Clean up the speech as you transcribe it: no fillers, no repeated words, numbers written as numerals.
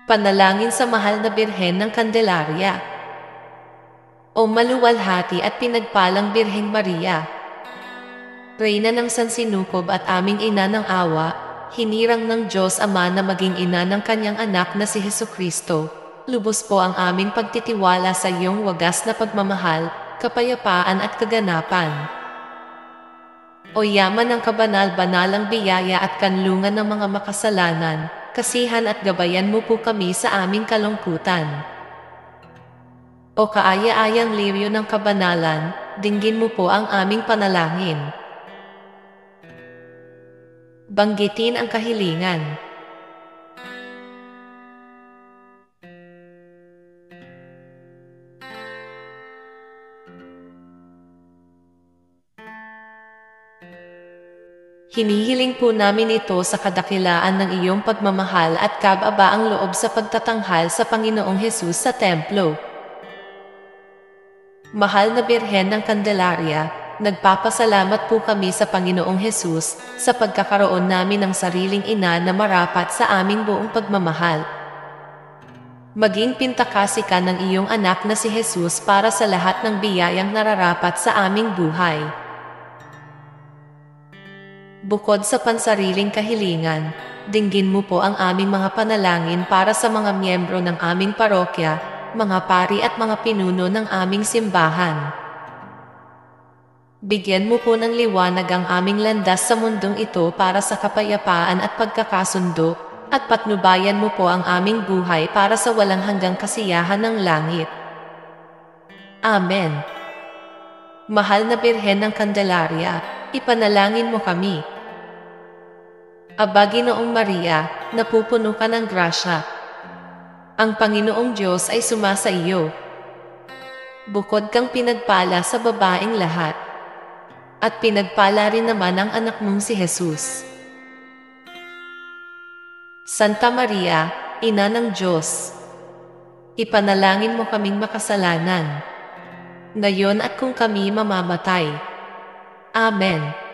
Panalangin sa mahal na Birhen ng Candelaria. O maluwalhati at pinagpalang Birheng Maria, Reyna ng Sansinukob at aming ina ng awa, hinirang ng Diyos Ama na maging ina ng kanyang anak na si Hesukristo, lubos po ang aming pagtitiwala sa iyong wagas na pagmamahal, kapayapaan at kaganapan. O yaman ng kabanal-banalang biyaya at kanlungan ng mga makasalanan, kasihan at gabayan mo po kami sa aming kalungkutan. O kaaya-ayang liryo ng kabanalan, dinggin mo po ang aming panalangin. Banggitin ang kahilingan. Hinihiling po namin ito sa kadakilaan ng iyong pagmamahal at kababaang loob sa pagtatanghal sa Panginoong Hesus sa templo. Mahal na Birhen ng Candelaria, nagpapasalamat po kami sa Panginoong Hesus sa pagkakaroon namin ng sariling ina na marapat sa aming buong pagmamahal. Maging pintakasi ka ng iyong anak na si Hesus para sa lahat ng biyayang nararapat sa aming buhay. Bukod sa pansariling kahilingan, dinggin mo po ang aming mga panalangin para sa mga miyembro ng aming parokya, mga pari at mga pinuno ng aming simbahan. Bigyan mo po ng liwanag ang aming landas sa mundong ito para sa kapayapaan at pagkakasundo, at patnubayan mo po ang aming buhay para sa walang hanggang kasiyahan ng langit. Amen. Mahal na Birhen ng Candelaria, ipanalangin mo kami. Aba, Ginoong Maria, napupuno ka ng grasya. Ang Panginoong Diyos ay sumasa iyo. Bukod kang pinagpala sa babaeng lahat, at pinagpala rin naman ang anak mong si Hesus. Santa Maria, Ina ng Diyos, ipanalangin mo kaming makasalanan, ngayon at kung kami mamamatay. Amen.